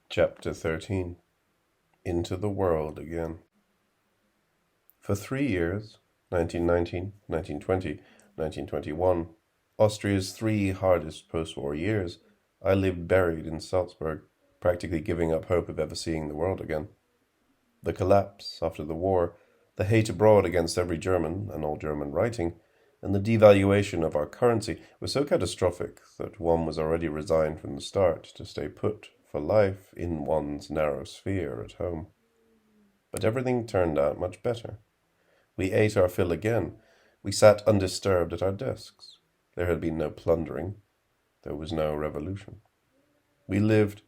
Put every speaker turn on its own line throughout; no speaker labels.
Chapter 13 Into the World Again. For 3 years, 1919, 1920, 1921, Austria's 3 hardest post-war years, I lived buried in Salzburg, practically giving up hope of ever seeing the world again. The collapse after the war, the hate abroad against every German and all German writing, and the devaluation of our currency were so catastrophic that one was already resigned from the start to stay put for life in one's narrow sphere at home. But everything turned out much better. We ate our fill again. We sat undisturbed at our desks. There had been no plundering. There was no revolution. We lived.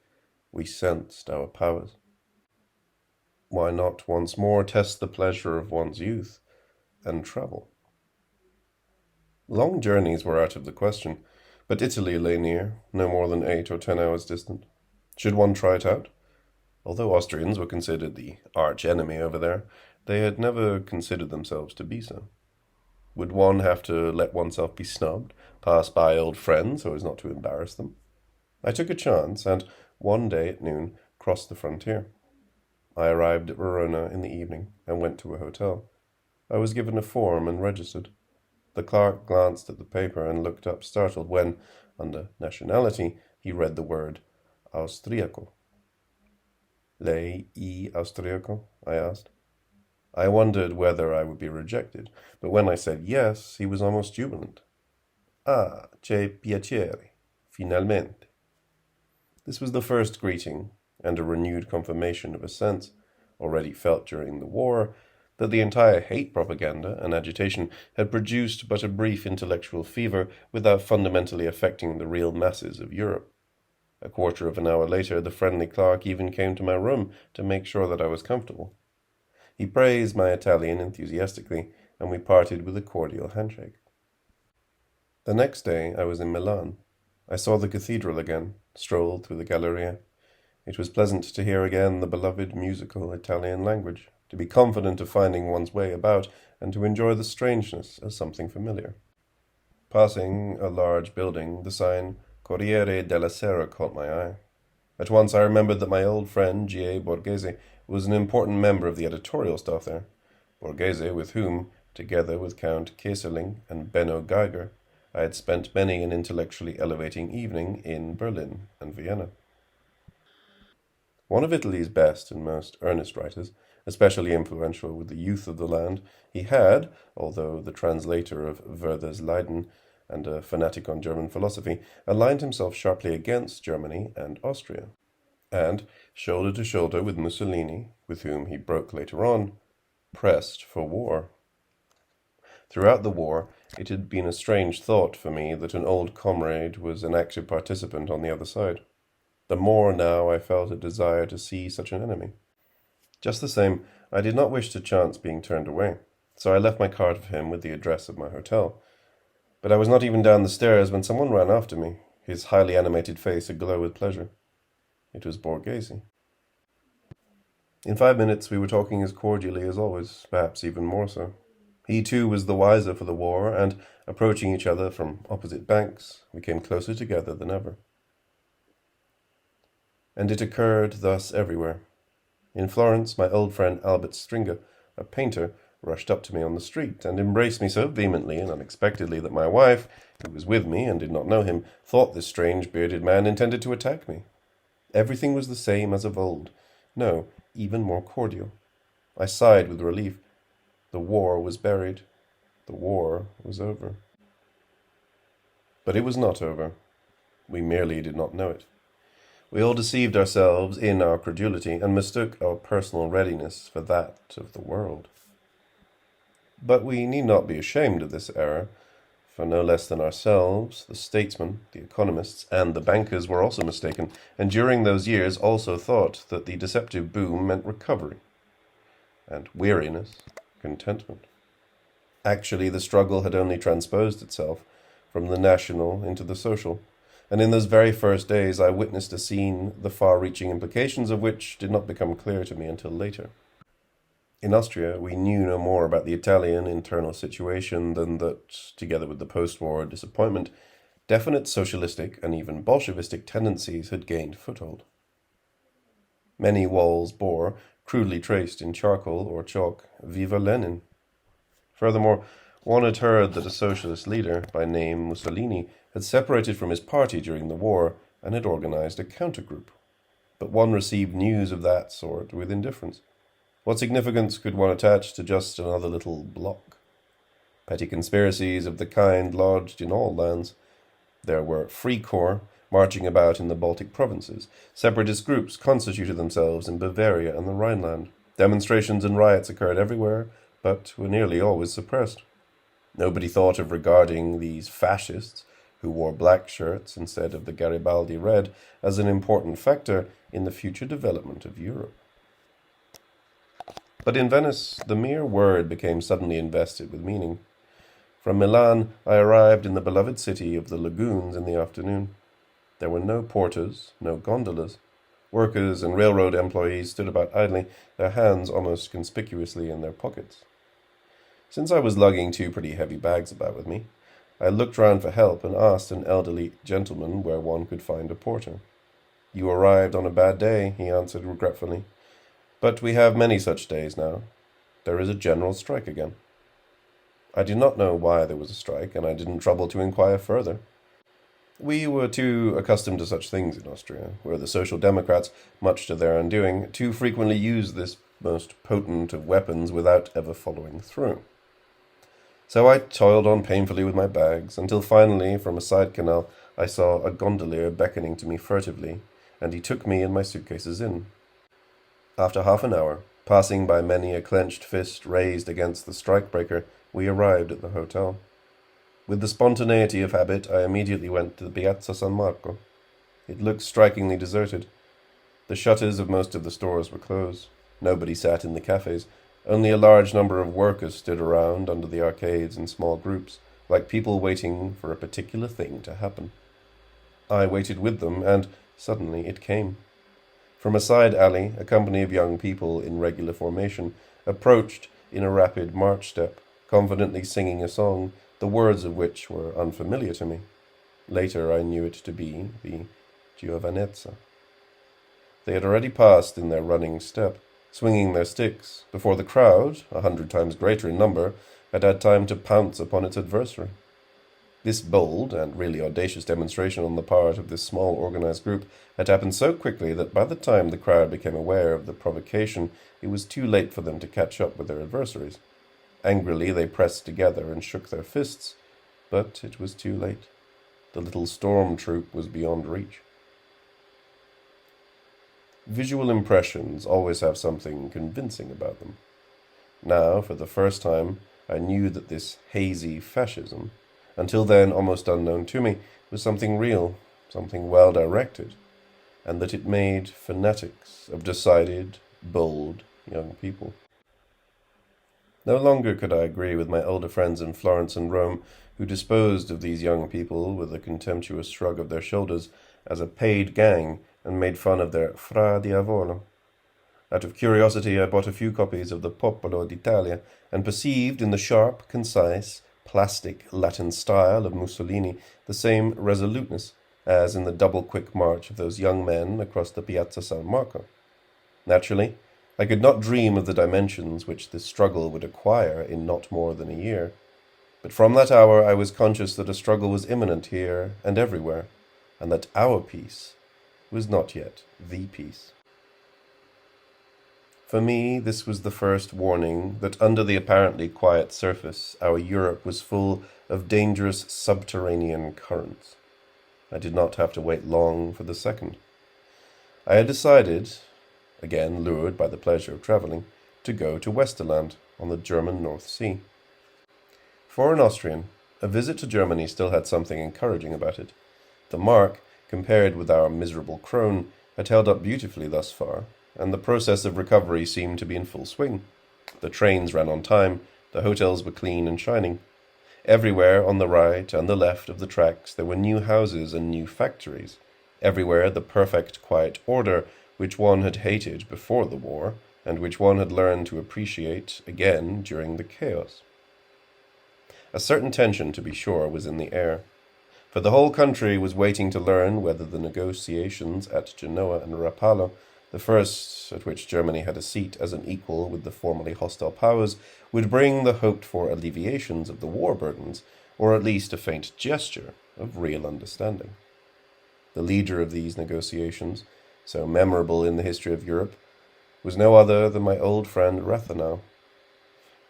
We sensed our powers. Why not once more test the pleasure of one's youth and travel? Long journeys were out of the question, but Italy lay near, no more than 8 or 10 hours distant. Should one try it out? Although Austrians were considered the arch-enemy over there, they had never considered themselves to be so. Would one have to let oneself be snubbed, pass by old friends so as not to embarrass them? I took a chance, and one day at noon crossed the frontier. I arrived at Verona in the evening and went to a hotel. I was given a form and registered. The clerk glanced at the paper and looked up startled when, under nationality, he read the word Austriaco. Lei austriaco? I asked. I wondered whether I would be rejected, but when I said yes, he was almost jubilant. Ah, c'è piacere, finalmente. This was the first greeting, and a renewed confirmation of a sense, already felt during the war, that the entire hate propaganda and agitation had produced but a brief intellectual fever without fundamentally affecting the real masses of Europe. A quarter of an hour later, the friendly clerk even came to my room to make sure that I was comfortable. He praised my Italian enthusiastically, and we parted with a cordial handshake. The next day I was in Milan. I saw the cathedral again, strolled through the Galleria. It was pleasant to hear again the beloved musical Italian language, to be confident of finding one's way about, and to enjoy the strangeness as something familiar. Passing a large building, the sign Corriere della Sera caught my eye. At once I remembered that my old friend G.A. Borgese was an important member of the editorial staff there. Borgese, with whom, together with Count Keyserling and Benno Geiger, I had spent many an intellectually elevating evening in Berlin and Vienna. One of Italy's best and most earnest writers, especially influential with the youth of the land, he had, although the translator of Werther's Leiden and a fanatic on German philosophy, aligned himself sharply against Germany and Austria, and, shoulder to shoulder with Mussolini, with whom he broke later on, pressed for war. Throughout the war, it had been a strange thought for me that an old comrade was an active participant on the other side. The more now I felt a desire to see such an enemy. Just the same, I did not wish to chance being turned away, so I left my card for him with the address of my hotel. But I was not even down the stairs when someone ran after me, his highly animated face aglow with pleasure. It was Borgese. In 5 minutes we were talking as cordially as always, perhaps even more so. He too was the wiser for the war, and, approaching each other from opposite banks, we came closer together than ever. And it occurred thus everywhere. In Florence, my old friend Albert Stringer, a painter, rushed up to me on the street and embraced me so vehemently and unexpectedly that my wife, who was with me and did not know him, thought this strange bearded man intended to attack me. Everything was the same as of old, no, even more cordial. I sighed with relief. The war was buried. The war was over. But it was not over. We merely did not know it. We all deceived ourselves in our credulity and mistook our personal readiness for that of the world. But we need not be ashamed of this error, for no less than ourselves, the statesmen, the economists, and the bankers were also mistaken, and during those years also thought that the deceptive boom meant recovery, and weariness, contentment. Actually, the struggle had only transposed itself from the national into the social, and in those very first days I witnessed a scene the far-reaching implications of which did not become clear to me until later. In Austria, we knew no more about the Italian internal situation than that, together with the post-war disappointment, definite socialistic and even Bolshevistic tendencies had gained foothold. Many walls bore, crudely traced in charcoal or chalk, Viva Lenin. Furthermore, one had heard that a socialist leader, by name Mussolini, had separated from his party during the war and had organized a countergroup. But one received news of that sort with indifference. What significance could one attach to just another little block? Petty conspiracies of the kind lodged in all lands. There were free corps marching about in the Baltic provinces. Separatist groups constituted themselves in Bavaria and the Rhineland. Demonstrations and riots occurred everywhere, but were nearly always suppressed. Nobody thought of regarding these fascists, who wore black shirts instead of the Garibaldi red, as an important factor in the future development of Europe. But in Venice, the mere word became suddenly invested with meaning. From Milan, I arrived in the beloved city of the lagoons in the afternoon. There were no porters, no gondolas. Workers and railroad employees stood about idly, their hands almost conspicuously in their pockets. Since I was lugging 2 pretty heavy bags about with me, I looked round for help and asked an elderly gentleman where one could find a porter. "You arrived on a bad day," he answered regretfully. "But we have many such days now. There is a general strike again." I did not know why there was a strike, and I didn't trouble to inquire further. We were too accustomed to such things in Austria, where the Social Democrats, much to their undoing, too frequently use this most potent of weapons without ever following through. So I toiled on painfully with my bags, until finally, from a side canal, I saw a gondolier beckoning to me furtively, and he took me and my suitcases in. After half an hour, passing by many a clenched fist raised against the strikebreaker, we arrived at the hotel. With the spontaneity of habit, I immediately went to the Piazza San Marco. It looked strikingly deserted. The shutters of most of the stores were closed. Nobody sat in the cafes. Only a large number of workers stood around under the arcades in small groups, like people waiting for a particular thing to happen. I waited with them, and suddenly it came. From a side alley, a company of young people in regular formation approached in a rapid march step, confidently singing a song, the words of which were unfamiliar to me. Later I knew it to be the Giovanezza. They had already passed in their running step, swinging their sticks, before the crowd, 100 times greater in number, had had time to pounce upon its adversary. This bold and really audacious demonstration on the part of this small organized group had happened so quickly that by the time the crowd became aware of the provocation, it was too late for them to catch up with their adversaries. Angrily they pressed together and shook their fists, but it was too late. The little storm troop was beyond reach. Visual impressions always have something convincing about them. Now, for the first time, I knew that this hazy fascism, until then almost unknown to me, was something real, something well-directed, and that it made fanatics of decided, bold young people. No longer could I agree with my older friends in Florence and Rome, who disposed of these young people with a contemptuous shrug of their shoulders as a paid gang and made fun of their fra diavolo. Out of curiosity I bought a few copies of the Popolo d'Italia and perceived in the sharp, concise, plastic Latin style of Mussolini the same resoluteness as in the double-quick march of those young men across the Piazza San Marco. Naturally, I could not dream of the dimensions which this struggle would acquire in not more than a year. But from that hour I was conscious that a struggle was imminent here and everywhere, and that our peace was not yet the peace. For me, this was the first warning that under the apparently quiet surface, our Europe was full of dangerous subterranean currents. I did not have to wait long for the second. I had decided, again lured by the pleasure of travelling, to go to Westerland on the German North Sea. For an Austrian, a visit to Germany still had something encouraging about it. The mark, compared with our miserable krone, had held up beautifully thus far, and the process of recovery seemed to be in full swing. The trains ran on time, the hotels were clean and shining. Everywhere on the right and the left of the tracks there were new houses and new factories. Everywhere the perfect quiet order which one had hated before the war, and which one had learned to appreciate again during the chaos. A certain tension, to be sure, was in the air, for the whole country was waiting to learn whether the negotiations at Genoa and Rapallo The first, at which Germany had a seat as an equal with the formerly hostile powers, would bring the hoped-for alleviations of the war burdens, or at least a faint gesture of real understanding. The leader of these negotiations, so memorable in the history of Europe, was no other than my old friend Rathenau.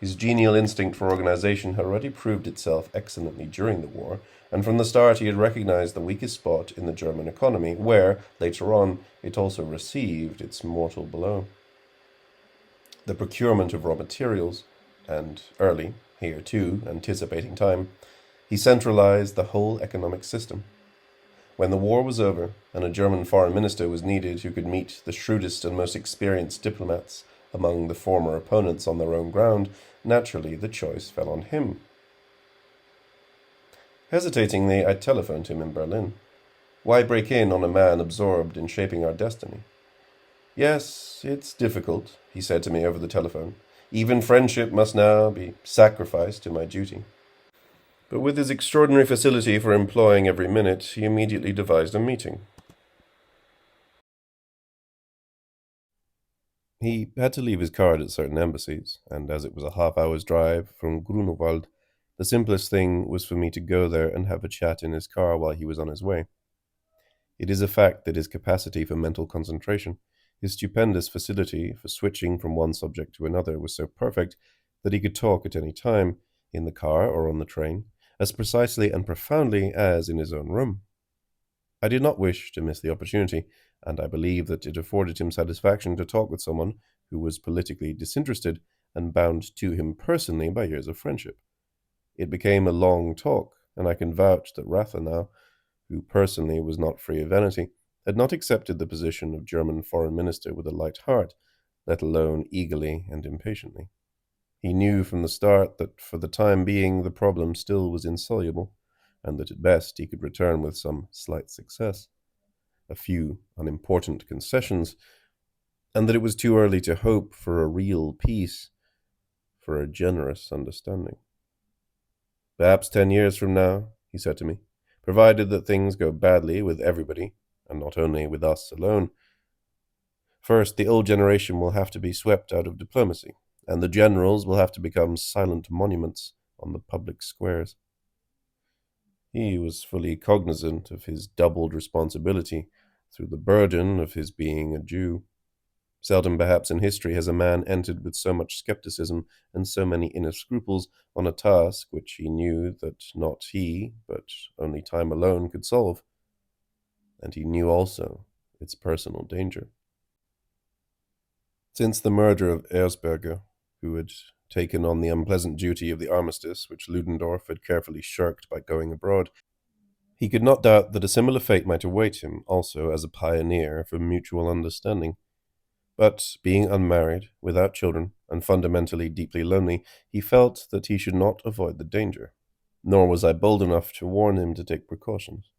His genial instinct for organization had already proved itself excellently during the war, and from the start he had recognized the weakest spot in the German economy, where, later on, it also received its mortal blow. The procurement of raw materials, and early, here too, anticipating time, he centralized the whole economic system. When the war was over, and a German foreign minister was needed who could meet the shrewdest and most experienced diplomats among the former opponents on their own ground, naturally the choice fell on him. Hesitatingly, I telephoned him in Berlin. Why break in on a man absorbed in shaping our destiny? Yes, it's difficult, he said to me over the telephone. Even friendship must now be sacrificed to my duty. But with his extraordinary facility for employing every minute, he immediately devised a meeting. He had to leave his card at certain embassies, and as it was a half-hour's drive from Grunewald, the simplest thing was for me to go there and have a chat in his car while he was on his way. It is a fact that his capacity for mental concentration, his stupendous facility for switching from one subject to another was so perfect that he could talk at any time, in the car or on the train, as precisely and profoundly as in his own room. I did not wish to miss the opportunity, and I believe that it afforded him satisfaction to talk with someone who was politically disinterested and bound to him personally by years of friendship. It became a long talk, and I can vouch that Rathenau, who personally was not free of vanity, had not accepted the position of German foreign minister with a light heart, let alone eagerly and impatiently. He knew from the start that for the time being the problem still was insoluble, and that at best he could return with some slight success, a few unimportant concessions, and that it was too early to hope for a real peace, for a generous understanding. Perhaps 10 years from now, he said to me, provided that things go badly with everybody, and not only with us alone. First, the old generation will have to be swept out of diplomacy, and the generals will have to become silent monuments on the public squares. He was fully cognizant of his doubled responsibility through the burden of his being a Jew. Seldom perhaps in history has a man entered with so much skepticism and so many inner scruples on a task which he knew that not he, but only time alone could solve. And he knew also its personal danger. Since the murder of Erzberger, who had taken on the unpleasant duty of the armistice which Ludendorff had carefully shirked by going abroad, he could not doubt that a similar fate might await him also as a pioneer for mutual understanding. But being unmarried, without children, and fundamentally deeply lonely, he felt that he should not avoid the danger, nor was I bold enough to warn him to take precautions.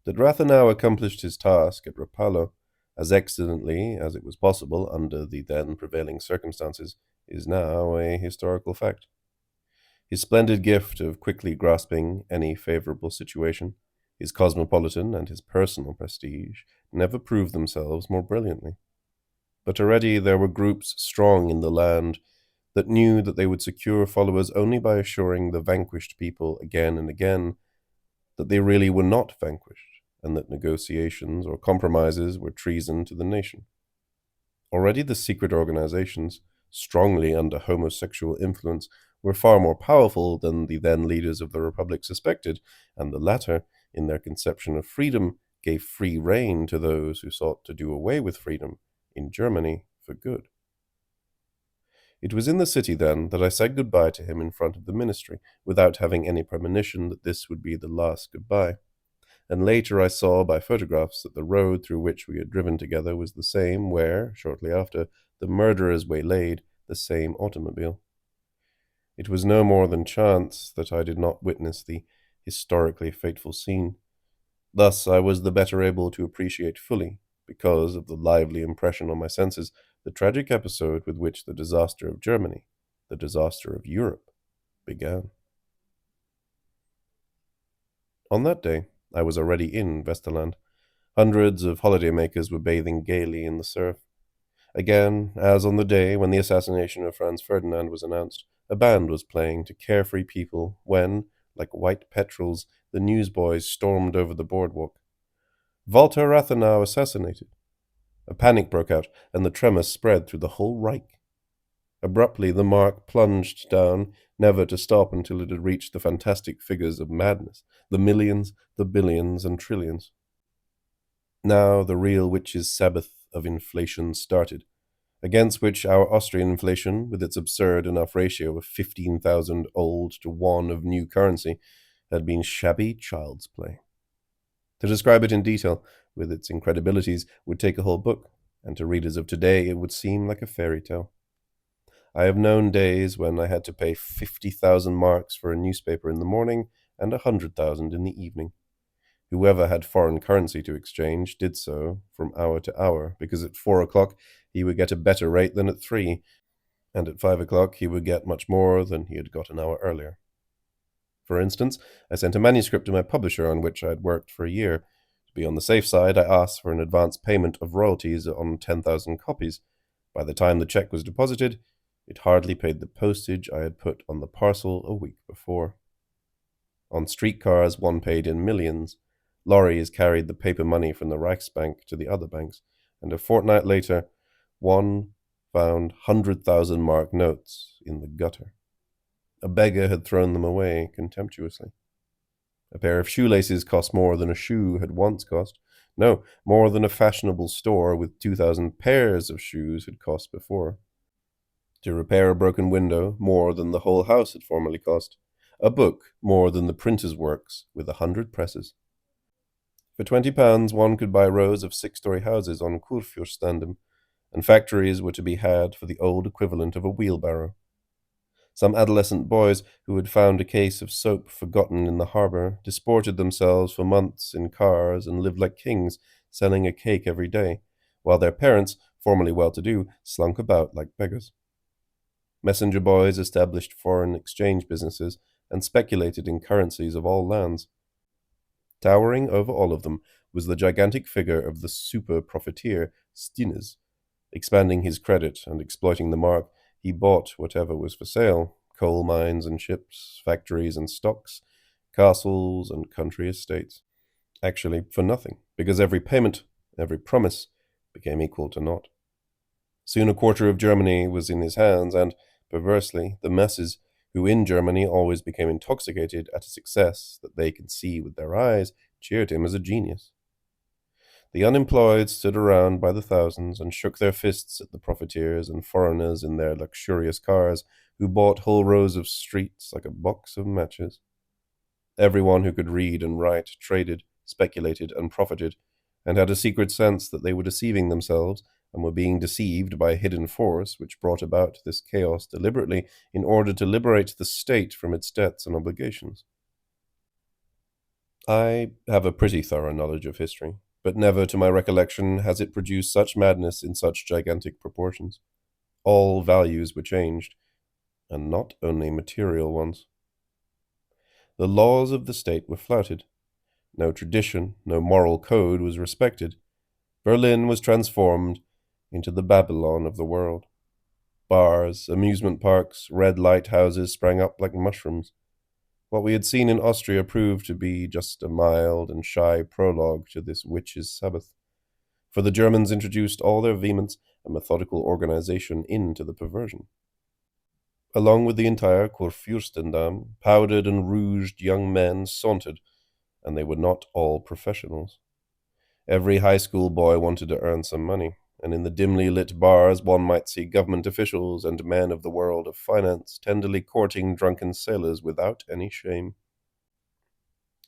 That Rathenau accomplished his task at Rapallo as excellently as it was possible under the then prevailing circumstances is now a historical fact. His splendid gift of quickly grasping any favorable situation, his cosmopolitan and his personal prestige, never proved themselves more brilliantly. But already there were groups strong in the land that knew that they would secure followers only by assuring the vanquished people again and again that they really were not vanquished, and that negotiations or compromises were treason to the nation. Already the secret organizations, strongly under homosexual influence, were far more powerful than the then leaders of the Republic suspected, and the latter, in their conception of freedom, gave free rein to those who sought to do away with freedom in Germany for good. It was in the city, then, that I said goodbye to him in front of the ministry, without having any premonition that this would be the last goodbye. And later I saw by photographs that the road through which we had driven together was the same where, shortly after, the murderers waylaid the same automobile. It was no more than chance that I did not witness the historically fateful scene. Thus I was the better able to appreciate fully, because of the lively impression on my senses, the tragic episode with which the disaster of Germany, the disaster of Europe, began. On that day, I was already in Westerland. Hundreds of holidaymakers were bathing gaily in the surf. Again, as on the day when the assassination of Franz Ferdinand was announced, a band was playing to carefree people when, like white petrels, the newsboys stormed over the boardwalk. Walter Rathenau assassinated. A panic broke out, and the tremor spread through the whole Reich. Abruptly, the mark plunged down, never to stop until it had reached the fantastic figures of madness, the millions, the billions, and trillions. Now the real witches' Sabbath of inflation started, against which our Austrian inflation, with its absurd enough ratio of 15,000 old to 1 of new currency, had been shabby child's play. To describe it in detail, with its incredibilities, would take a whole book, and to readers of today it would seem like a fairy tale. I have known days when I had to pay 50,000 marks for a newspaper in the morning and 100,000 in the evening. Whoever had foreign currency to exchange did so from hour to hour, because at 4 o'clock he would get a better rate than at 3, and at 5 o'clock he would get much more than he had got an hour earlier. For instance, I sent a manuscript to my publisher on which I had worked for a year. To be on the safe side, I asked for an advance payment of royalties on 10,000 copies. By the time the check was deposited, it hardly paid the postage I had put on the parcel a week before. On streetcars, one paid in millions. Lorries carried the paper money from the Reichsbank to the other banks, and a fortnight later, one found 100,000 mark notes in the gutter. A beggar had thrown them away contemptuously. A pair of shoelaces cost more than a shoe had once cost. No, more than a fashionable store with 2,000 pairs of shoes had cost before. To repair a broken window, more than the whole house had formerly cost. A book, more than the printer's works, with 100 presses. For £20 one could buy rows of 6-story houses on Kurfürstendamm, and factories were to be had for the old equivalent of a wheelbarrow. Some adolescent boys who had found a case of soap forgotten in the harbour disported themselves for months in cars and lived like kings, selling a cake every day, while their parents, formerly well-to-do, slunk about like beggars. Messenger boys established foreign exchange businesses and speculated in currencies of all lands. Towering over all of them was the gigantic figure of the super-profiteer Stinnes. Expanding his credit and exploiting the mark, he bought whatever was for sale: coal mines and ships, factories and stocks, castles and country estates. Actually, for nothing, because every payment, every promise, became equal to naught. Soon a quarter of Germany was in his hands, and, perversely, the masses, who in Germany always became intoxicated at a success that they could see with their eyes, cheered him as a genius. The unemployed stood around by the thousands and shook their fists at the profiteers and foreigners in their luxurious cars, who bought whole rows of streets like a box of matches. Everyone who could read and write traded, speculated, and profited, and had a secret sense that they were deceiving themselves and were being deceived by a hidden force which brought about this chaos deliberately in order to liberate the state from its debts and obligations. I have a pretty thorough knowledge of history, but never to my recollection has it produced such madness in such gigantic proportions. All values were changed, and not only material ones. The laws of the state were flouted. No tradition, no moral code was respected. Berlin was transformed into the Babylon of the world. Bars, amusement parks, red light houses sprang up like mushrooms. What we had seen in Austria proved to be just a mild and shy prologue to this witches' Sabbath, for the Germans introduced all their vehemence and methodical organization into the perversion. Along with the entire Kurfürstendamm, powdered and rouged young men sauntered, and they were not all professionals. Every high school boy wanted to earn some money, and in the dimly lit bars one might see government officials and men of the world of finance tenderly courting drunken sailors without any shame.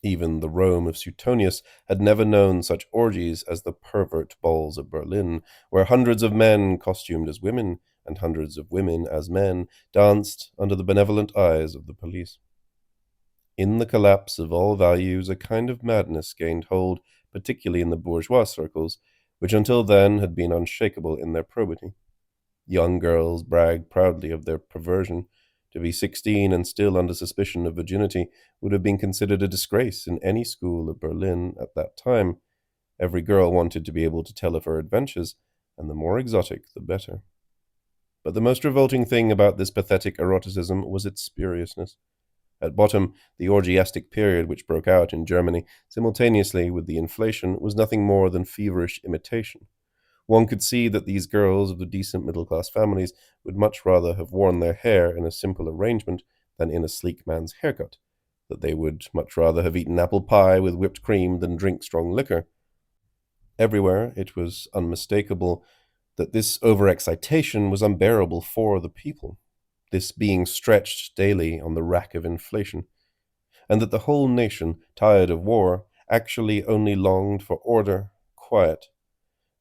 Even the Rome of Suetonius had never known such orgies as the pervert balls of Berlin, where hundreds of men costumed as women and hundreds of women as men danced under the benevolent eyes of the police. In the collapse of all values, a kind of madness gained hold, particularly in the bourgeois circles, which until then had been unshakable in their probity. Young girls bragged proudly of their perversion. To be 16 and still under suspicion of virginity would have been considered a disgrace in any school of Berlin at that time, Every girl wanted to be able to tell of her adventures, and the more exotic, the better. But the most revolting thing about this pathetic eroticism was its spuriousness. At bottom, the orgiastic period which broke out in Germany simultaneously with the inflation was nothing more than feverish imitation. One could see that these girls of the decent middle-class families would much rather have worn their hair in a simple arrangement than in a sleek man's haircut, that they would much rather have eaten apple pie with whipped cream than drink strong liquor. Everywhere it was unmistakable that this overexcitation was unbearable for the people, this being stretched daily on the rack of inflation, and that the whole nation, tired of war, actually only longed for order, quiet,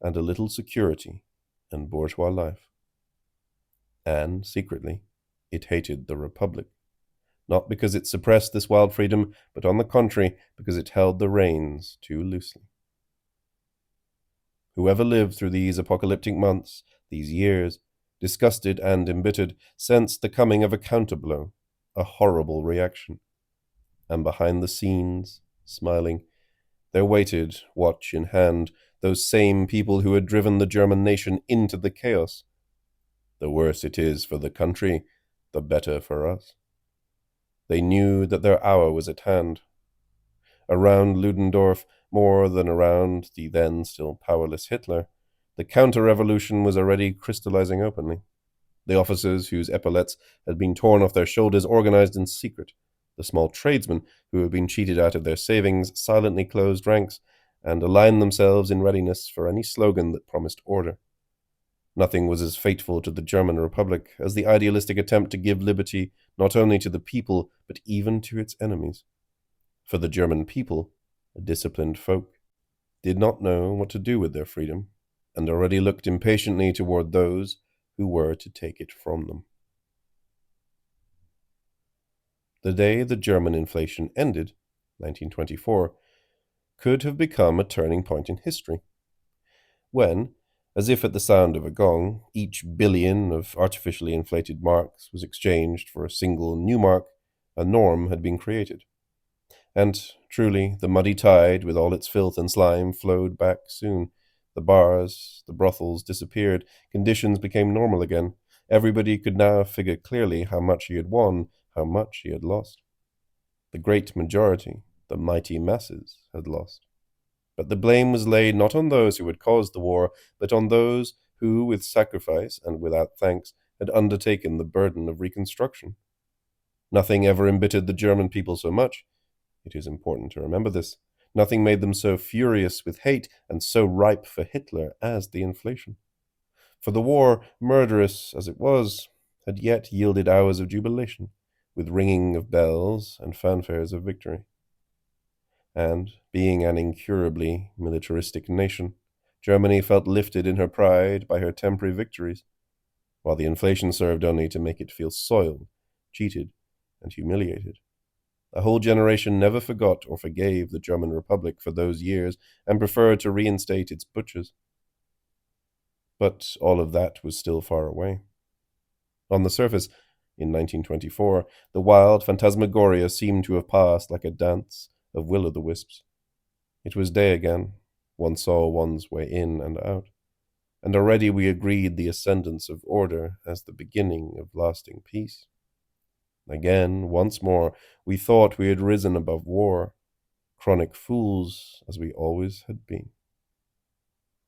and a little security and bourgeois life. And, secretly, it hated the Republic, not because it suppressed this wild freedom, but on the contrary, because it held the reins too loosely. Whoever lived through these apocalyptic months, these years, disgusted and embittered, sensed the coming of a counterblow, a horrible reaction. And behind the scenes, smiling, there waited, watch in hand, those same people who had driven the German nation into the chaos. The worse it is for the country, the better for us. They knew that their hour was at hand. Around Ludendorff, more than around the then still powerless Hitler, the counter-revolution was already crystallizing openly. The officers whose epaulets had been torn off their shoulders organized in secret. The small tradesmen who had been cheated out of their savings silently closed ranks and aligned themselves in readiness for any slogan that promised order. Nothing was as fateful to the German Republic as the idealistic attempt to give liberty not only to the people, but even to its enemies. For the German people, a disciplined folk, did not know what to do with their freedom, and already looked impatiently toward those who were to take it from them. The day the German inflation ended, 1924, could have become a turning point in history. When, as if at the sound of a gong, each billion of artificially inflated marks was exchanged for a single new mark, a norm had been created. And, truly, the muddy tide, with all its filth and slime, flowed back soon. The bars, the brothels disappeared, conditions became normal again. Everybody could now figure clearly how much he had won, how much he had lost. The great majority, the mighty masses, had lost. But the blame was laid not on those who had caused the war, but on those who, with sacrifice and without thanks, had undertaken the burden of reconstruction. Nothing ever embittered the German people so much. It is important to remember this. Nothing made them so furious with hate and so ripe for Hitler as the inflation. For the war, murderous as it was, had yet yielded hours of jubilation, with ringing of bells and fanfares of victory. And, being an incurably militaristic nation, Germany felt lifted in her pride by her temporary victories, while the inflation served only to make it feel soiled, cheated, and humiliated. A whole generation never forgot or forgave the German Republic for those years and preferred to reinstate its butchers. But all of that was still far away. On the surface, in 1924, the wild phantasmagoria seemed to have passed like a dance of will-o'-the-wisps. It was day again. One saw one's way in and out. And already we agreed the ascendance of order as the beginning of lasting peace. Again, once more, we thought we had risen above war, chronic fools as we always had been.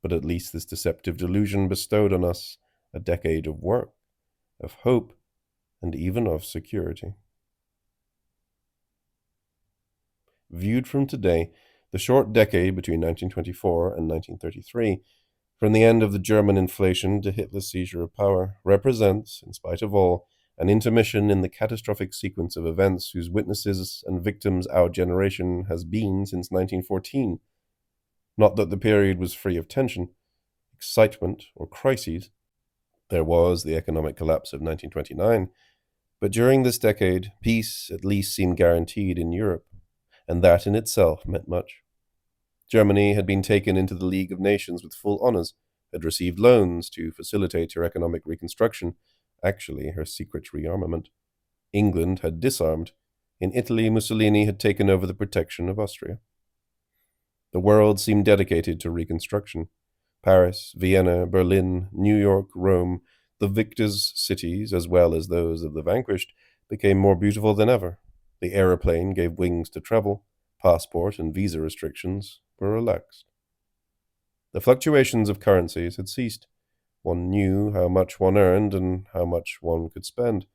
But at least this deceptive delusion bestowed on us a decade of work, of hope, and even of security. Viewed from today, the short decade between 1924 and 1933, from the end of the German inflation to Hitler's seizure of power, represents, in spite of all, an intermission in the catastrophic sequence of events whose witnesses and victims our generation has been since 1914. Not that the period was free of tension, excitement, or crises. There was the economic collapse of 1929, but during this decade, peace at least seemed guaranteed in Europe, and that in itself meant much. Germany had been taken into the League of Nations with full honors, had received loans to facilitate her economic reconstruction, actually her secret rearmament. England had disarmed. In Italy, Mussolini had taken over the protection of Austria. The world seemed dedicated to reconstruction. Paris, Vienna, Berlin, New York, Rome, the victors' cities, as well as those of the vanquished, became more beautiful than ever. The aeroplane gave wings to travel. Passport and visa restrictions were relaxed. The fluctuations of currencies had ceased. One knew how much one earned and how much one could spend.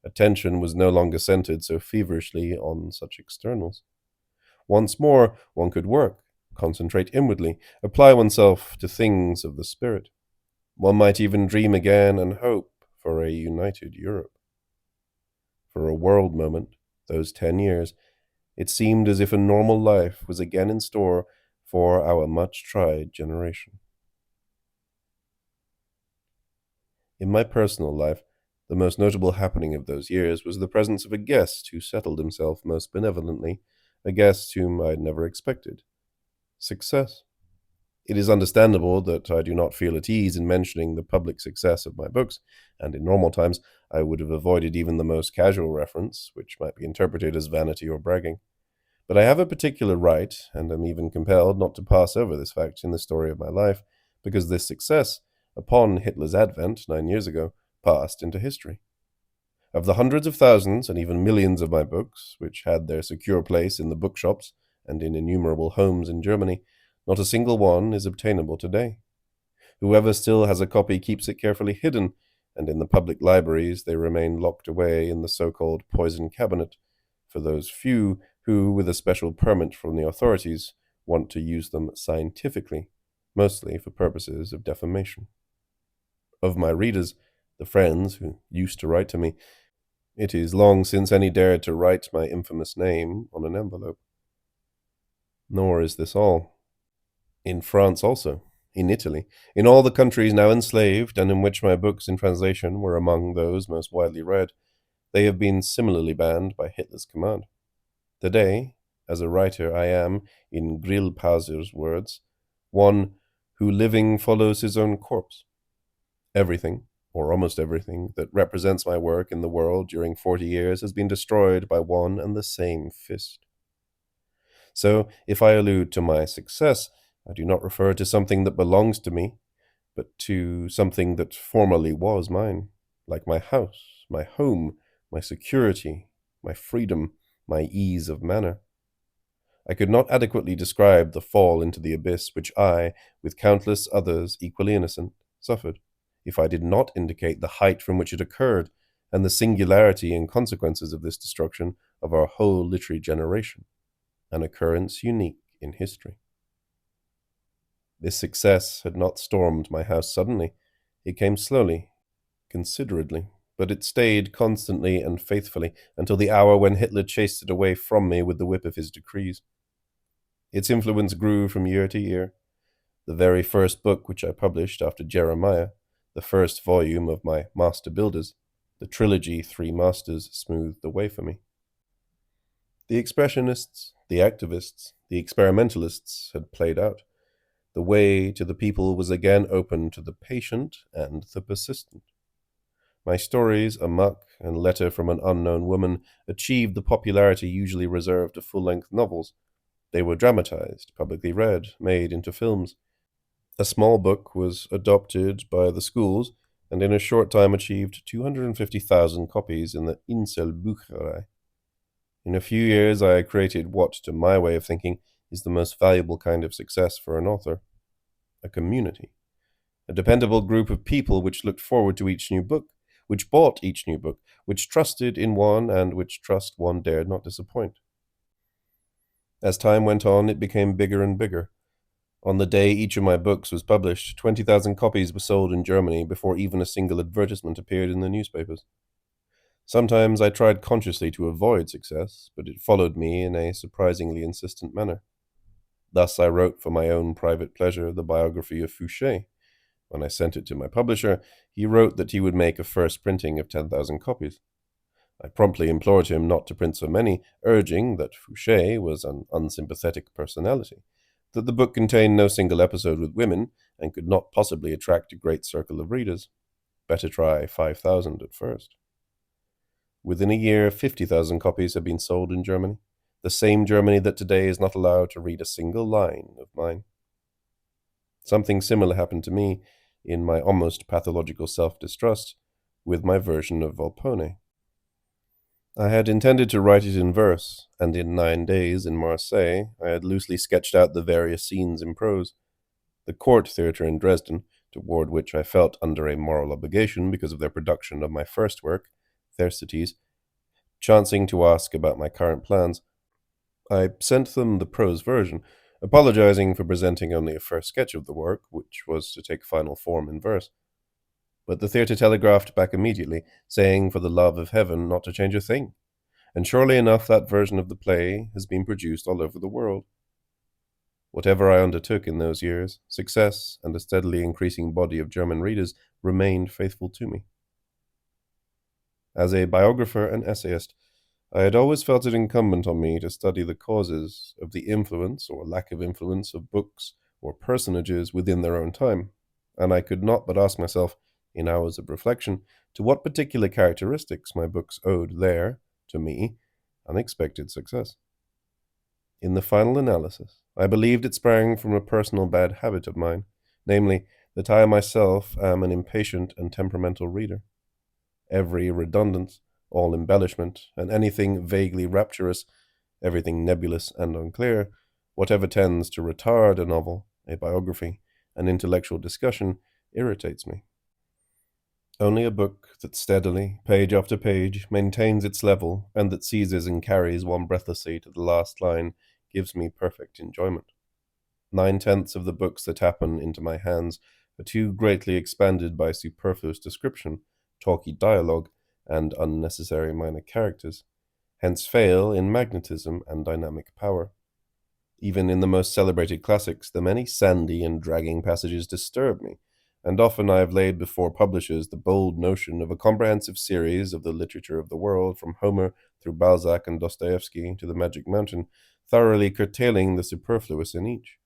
Attention was no longer centered so feverishly on such externals. Once more, one could work, concentrate inwardly, apply oneself to things of the spirit. One might even dream again and hope for a united Europe. For a world moment, those 10 years, it seemed as if a normal life was again in store for our much-tried generation. In my personal life, the most notable happening of those years was the presence of a guest who settled himself most benevolently, a guest whom I had never expected. Success. It is understandable that I do not feel at ease in mentioning the public success of my books, and in normal times I would have avoided even the most casual reference, which might be interpreted as vanity or bragging. But I have a particular right, and am even compelled not to pass over this fact in the story of my life, because this success, upon Hitler's advent 9 years ago, passed into history. Of the hundreds of thousands and even millions of my books, which had their secure place in the bookshops and in innumerable homes in Germany, not a single one is obtainable today. Whoever still has a copy keeps it carefully hidden, and in the public libraries they remain locked away in the so-called poison cabinet, for those few who, with a special permit from the authorities, want to use them scientifically, mostly for purposes of defamation. Of my readers, the friends who used to write to me, it is long since any dared to write my infamous name on an envelope. Nor is this all. In France also, in Italy, in all the countries now enslaved and in which my books in translation were among those most widely read, they have been similarly banned by Hitler's command. Today, as a writer, I am, in Grillparzer's words, one who living follows his own corpse. Everything, or almost everything, that represents my work in the world during 40 years has been destroyed by one and the same fist. So, if I allude to my success, I do not refer to something that belongs to me, but to something that formerly was mine, like my house, my home, my security, my freedom, my ease of manner. I could not adequately describe the fall into the abyss which I, with countless others equally innocent, suffered, if I did not indicate the height from which it occurred, and the singularity and consequences of this destruction of our whole literary generation, an occurrence unique in history. This success had not stormed my house suddenly. It came slowly, considerately, but it stayed constantly and faithfully until the hour when Hitler chased it away from me with the whip of his decrees. Its influence grew from year to year. The very first book which I published after Jeremiah, the first volume of my Master Builders, the trilogy Three Masters, smoothed the way for me. The expressionists, the activists, the experimentalists had played out. The way to the people was again open to the patient and the persistent. My stories, A Muck and Letter from an Unknown Woman, achieved the popularity usually reserved to full-length novels. They were dramatized, publicly read, made into films. A small book was adopted by the schools, and in a short time achieved 250,000 copies in the Inselbücherei. In a few years I created what, to my way of thinking, is the most valuable kind of success for an author. A community. A dependable group of people which looked forward to each new book, which bought each new book, which trusted in one, and which trust one dared not disappoint. As time went on, it became bigger and bigger. On the day each of my books was published, 20,000 copies were sold in Germany before even a single advertisement appeared in the newspapers. Sometimes I tried consciously to avoid success, but it followed me in a surprisingly insistent manner. Thus I wrote for my own private pleasure the biography of Fouché. When I sent it to my publisher, he wrote that he would make a first printing of 10,000 copies. I promptly implored him not to print so many, urging that Fouché was an unsympathetic personality, that the book contained no single episode with women, and could not possibly attract a great circle of readers. Better try 5,000 at first. Within a year, 50,000 copies had been sold in Germany. the same Germany that today is not allowed to read a single line of mine. Something similar happened to me in my almost pathological self-distrust with my version of Volpone. I had intended to write it in verse, and in 9 days in Marseille I had loosely sketched out the various scenes in prose. The court theatre in Dresden, toward which I felt under a moral obligation because of their production of my first work, Thersites, chancing to ask about my current plans, I sent them the prose version, apologizing for presenting only a first sketch of the work, which was to take final form in verse. But the theatre telegraphed back immediately, saying for the love of heaven not to change a thing, and surely enough that version of the play has been produced all over the world. Whatever I undertook in those years, success and a steadily increasing body of German readers remained faithful to me. As a biographer and essayist, I had always felt it incumbent on me to study the causes of the influence or lack of influence of books or personages within their own time, and I could not but ask myself, in hours of reflection, to what particular characteristics my books owed their, to me, unexpected success. In the final analysis, I believed it sprang from a personal bad habit of mine, namely, that I myself am an impatient and temperamental reader. Every redundance, all embellishment, and anything vaguely rapturous, everything nebulous and unclear, whatever tends to retard a novel, a biography, an intellectual discussion, irritates me. Only a book that steadily, page after page, maintains its level, and that seizes and carries one breathlessly to the last line, gives me perfect enjoyment. 9/10 of the books that happen into my hands are too greatly expanded by superfluous description, talky dialogue, and unnecessary minor characters, hence fail in magnetism and dynamic power. Even in the most celebrated classics, the many sandy and dragging passages disturb me, and often I have laid before publishers the bold notion of a comprehensive series of the literature of the world, from Homer through Balzac and Dostoevsky to the Magic Mountain, thoroughly curtailing the superfluous in each.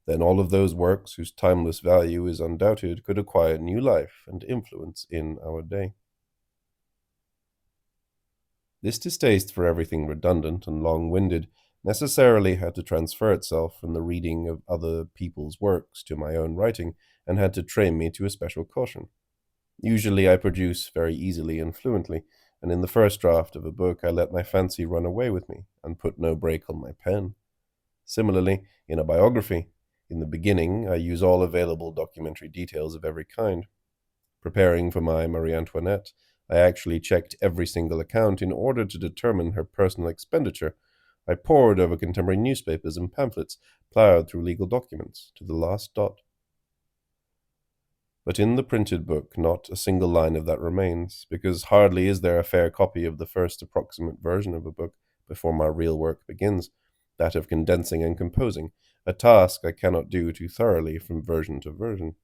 Then all of those works whose timeless value is undoubted could acquire new life and influence in our day. This distaste for everything redundant and long-winded necessarily had to transfer itself from the reading of other people's works to my own writing, and had to train me to a special caution. Usually I produce very easily and fluently, and in the first draft of a book I let my fancy run away with me, and put no brake on my pen. Similarly, in a biography, in the beginning I use all available documentary details of every kind. Preparing for my Marie Antoinette, I actually checked every single account in order to determine her personal expenditure. I pored over contemporary newspapers and pamphlets, plowed through legal documents, to the last dot. But in the printed book not a single line of that remains, because hardly is there a fair copy of the first approximate version of a book before my real work begins, that of condensing and composing, a task I cannot do too thoroughly from version to version.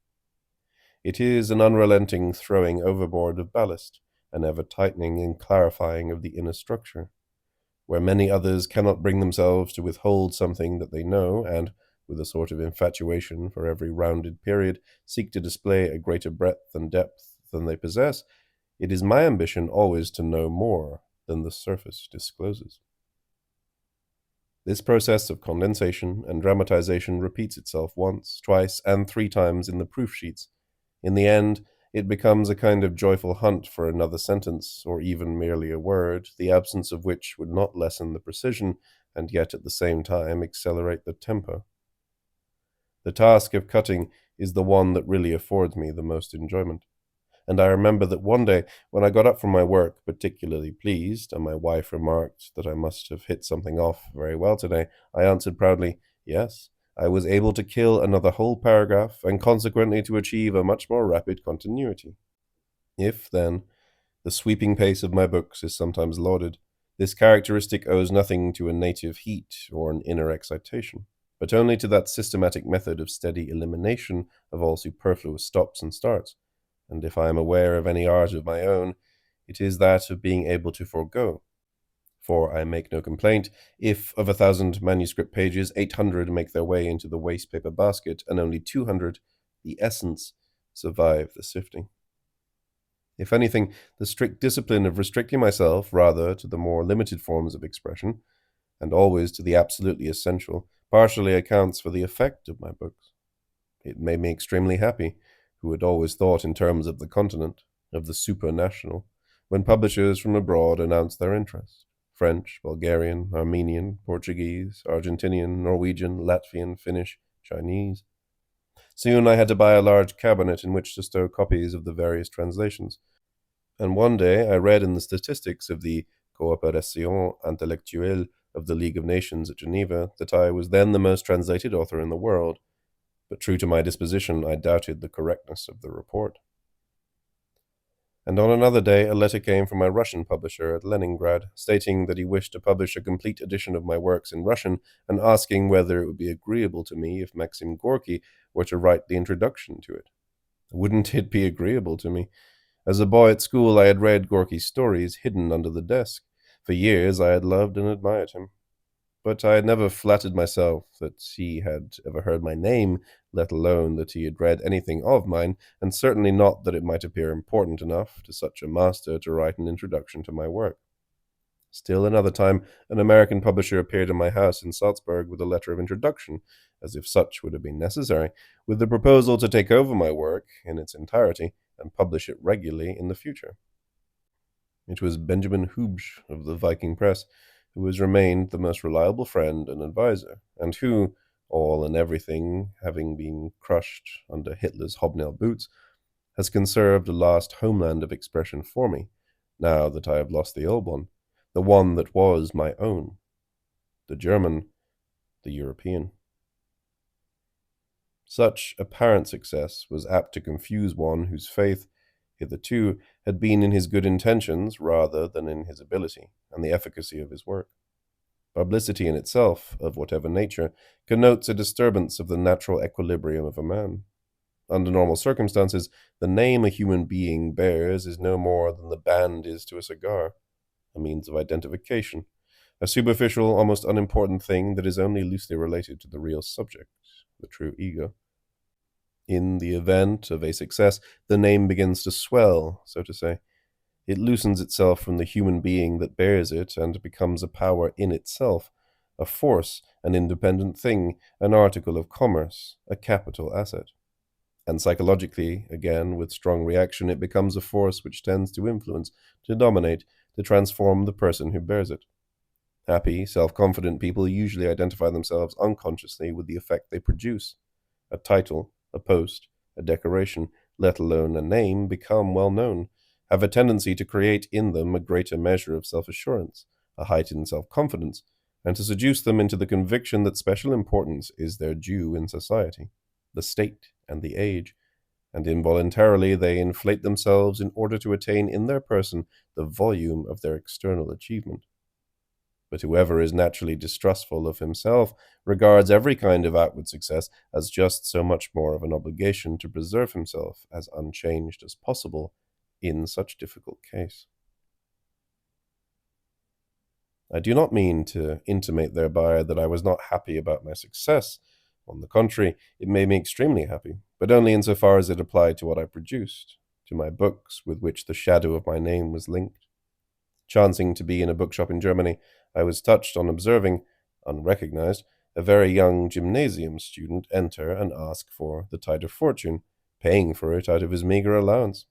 It is an unrelenting throwing overboard of ballast, an ever-tightening and clarifying of the inner structure, where many others cannot bring themselves to withhold something that they know, and, with a sort of infatuation for every rounded period, seek to display a greater breadth and depth than they possess. It is my ambition always to know more than the surface discloses. This process of condensation and dramatization repeats itself once, twice, and 3 times in the proof sheets. In the end, it becomes a kind of joyful hunt for another sentence, or even merely a word, the absence of which would not lessen the precision, and yet at the same time accelerate the tempo. The task of cutting is the one that really affords me the most enjoyment. And I remember that one day, when I got up from my work, particularly pleased, and my wife remarked that I must have hit something off very well today, I answered proudly, yes, I was able to kill another whole paragraph, and consequently to achieve a much more rapid continuity. If, then, the sweeping pace of my books is sometimes lauded, this characteristic owes nothing to a native heat or an inner excitation, but only to that systematic method of steady elimination of all superfluous stops and starts. And if I am aware of any art of my own, it is that of being able to forego. For I make no complaint if, of 1,000 manuscript pages, 800 make their way into the waste paper basket, and only 200, the essence, survive the sifting. If anything, the strict discipline of restricting myself rather to the more limited forms of expression, and always to the absolutely essential, partially accounts for the effect of my books. It made me extremely happy, who had always thought in terms of the continent, of the supranational, when publishers from abroad announced their interest. French, Bulgarian, Armenian, Portuguese, Argentinian, Norwegian, Latvian, Finnish, Chinese. Soon I had to buy a large cabinet in which to stow copies of the various translations, and one day I read in the statistics of the Coopération Intellectuelle of the League of Nations at Geneva that I was then the most translated author in the world, but true to my disposition, I doubted the correctness of the report. And on another day a letter came from my Russian publisher at Leningrad, stating that he wished to publish a complete edition of my works in Russian, and asking whether it would be agreeable to me if Maxim Gorky were to write the introduction to it. Wouldn't it be agreeable to me? As a boy at school, I had read Gorky's stories hidden under the desk. For years I had loved and admired him. But I had never flattered myself that he had ever heard my name, let alone that he had read anything of mine, and certainly not that it might appear important enough to such a master to write an introduction to my work. Still another time, an American publisher appeared in my house in Salzburg with a letter of introduction, as if such would have been necessary, with the proposal to take over my work in its entirety and publish it regularly in the future. It was Benjamin Huebsch of the Viking Press, who has remained the most reliable friend and adviser, and who, all and everything having been crushed under Hitler's hobnail boots, has conserved a last homeland of expression for me, now that I have lost the old one, the one that was my own, the German, the European. Such apparent success was apt to confuse one whose faith, hitherto, had been in his good intentions rather than in his ability and the efficacy of his work. Publicity in itself, of whatever nature, connotes a disturbance of the natural equilibrium of a man. Under normal circumstances, the name a human being bears is no more than the band is to a cigar, a means of identification, a superficial, almost unimportant thing that is only loosely related to the real subject, the true ego. In the event of a success, the name begins to swell, so to say. It loosens itself from the human being that bears it and becomes a power in itself, a force, an independent thing, an article of commerce, a capital asset. And psychologically, again, with strong reaction, it becomes a force which tends to influence, to dominate, to transform the person who bears it. Happy, self-confident people usually identify themselves unconsciously with the effect they produce. A title, a post, a decoration, let alone a name, become well known, have a tendency to create in them a greater measure of self-assurance, a heightened self-confidence, and to seduce them into the conviction that special importance is their due in society, the state and the age, and involuntarily they inflate themselves in order to attain in their person the volume of their external achievement. But whoever is naturally distrustful of himself regards every kind of outward success as just so much more of an obligation to preserve himself as unchanged as possible in such difficult case. I do not mean to intimate thereby that I was not happy about my success. On the contrary, it made me extremely happy, but only insofar as it applied to what I produced, to my books with which the shadow of my name was linked. Chancing to be in a bookshop in Germany, I was touched on observing, unrecognized, a very young gymnasium student enter and ask for the Tide of Fortune, paying for it out of his meager allowance.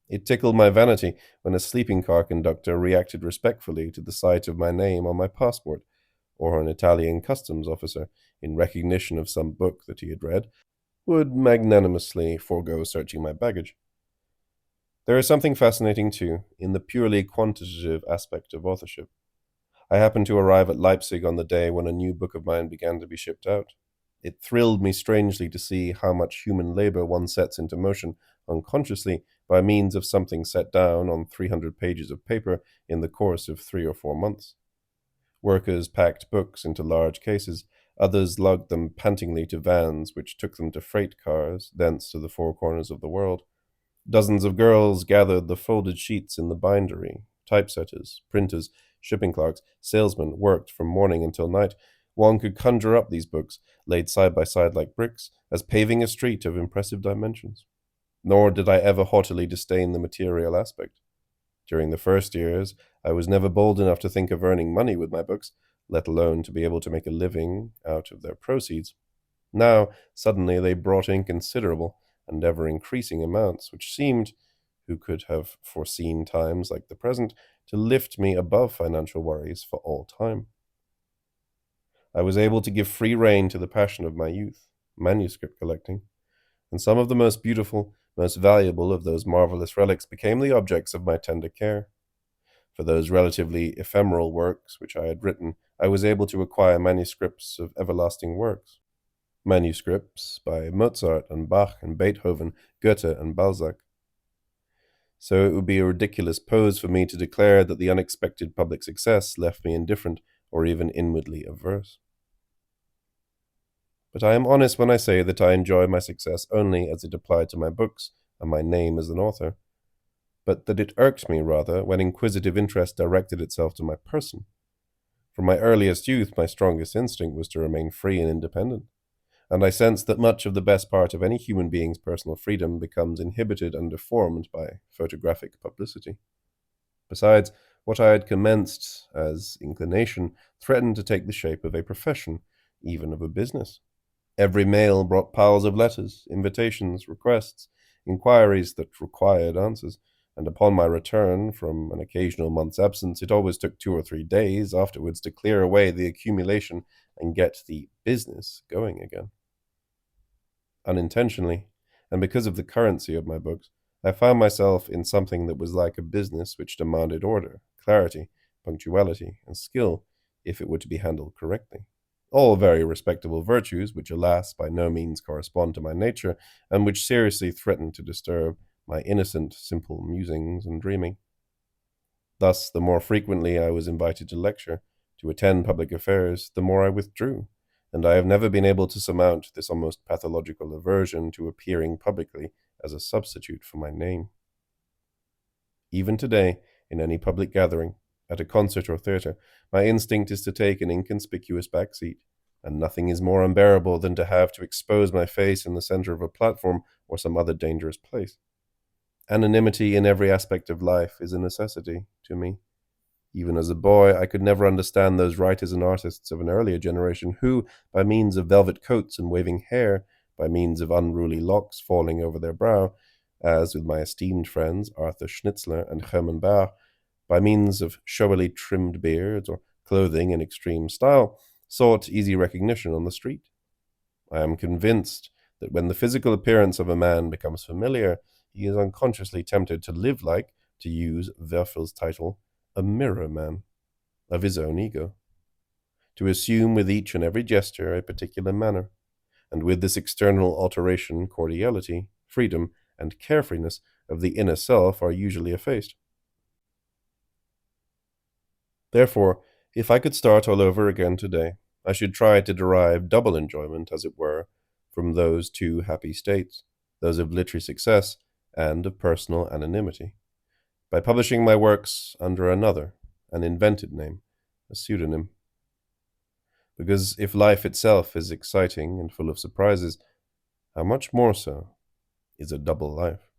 It tickled my vanity when a sleeping car conductor reacted respectfully to the sight of my name on my passport, or an Italian customs officer, in recognition of some book that he had read, would magnanimously forego searching my baggage. There is something fascinating, too, in the purely quantitative aspect of authorship. I happened to arrive at Leipzig on the day when a new book of mine began to be shipped out. It thrilled me strangely to see how much human labor one sets into motion unconsciously by means of something set down on 300 pages of paper in the course of 3 or 4 months. Workers packed books into large cases, others lugged them pantingly to vans which took them to freight cars, thence to the four corners of the world. Dozens of girls gathered the folded sheets in the bindery. Typesetters, printers, shipping clerks, salesmen worked from morning until night. One could conjure up these books, laid side by side like bricks, as paving a street of impressive dimensions. Nor did I ever haughtily disdain the material aspect. During the first years, I was never bold enough to think of earning money with my books. let alone to be able to make a living out of their proceeds. Now, suddenly, they brought in considerable and ever-increasing amounts, which seemed, who could have foreseen times like the present, to lift me above financial worries for all time. I was able to give free rein to the passion of my youth, manuscript collecting, and some of the most beautiful, most valuable of those marvelous relics became the objects of my tender care. For those relatively ephemeral works which I had written, I was able to acquire manuscripts of everlasting works. Manuscripts by Mozart and Bach and Beethoven, Goethe and Balzac. So it would be a ridiculous pose for me to declare that the unexpected public success left me indifferent or even inwardly averse. But I am honest when I say that I enjoy my success only as it applied to my books and my name as an author, but that it irked me rather when inquisitive interest directed itself to my person. From my earliest youth, my strongest instinct was to remain free and independent, and I sensed that much of the best part of any human being's personal freedom becomes inhibited and deformed by photographic publicity. Besides, what I had commenced as inclination threatened to take the shape of a profession, even of a business. Every mail brought piles of letters, invitations, requests, inquiries that required answers, and upon my return from an occasional month's absence, it always took 2 or 3 days afterwards to clear away the accumulation and get the business going again. Unintentionally, and because of the currency of my books, I found myself in something that was like a business which demanded order, clarity, punctuality, and skill if it were to be handled correctly. All very respectable virtues, which alas by no means correspond to my nature, and which seriously threaten to disturb my innocent, simple musings and dreaming. Thus, the more frequently I was invited to lecture, to attend public affairs, the more I withdrew, and I have never been able to surmount this almost pathological aversion to appearing publicly as a substitute for my name. Even today, in any public gathering, at a concert or theatre, my instinct is to take an inconspicuous back seat, and nothing is more unbearable than to have to expose my face in the center of a platform or some other dangerous place. Anonymity in every aspect of life is a necessity to me. Even as a boy, I could never understand those writers and artists of an earlier generation who, by means of velvet coats and waving hair, by means of unruly locks falling over their brow, as with my esteemed friends Arthur Schnitzler and Hermann Bahr, by means of showily trimmed beards or clothing in extreme style, sought easy recognition on the street. I am convinced that when the physical appearance of a man becomes familiar, he is unconsciously tempted to live like, to use Werfel's title, a mirror man of his own ego, to assume with each and every gesture a particular manner, and with this external alteration cordiality, freedom, and carefreeness of the inner self are usually effaced. Therefore, if I could start all over again today, I should try to derive double enjoyment, as it were, from those two happy states, those of literary success and of personal anonymity, by publishing my works under another, an invented name, a pseudonym. Because if life itself is exciting and full of surprises, how much more so is a double life?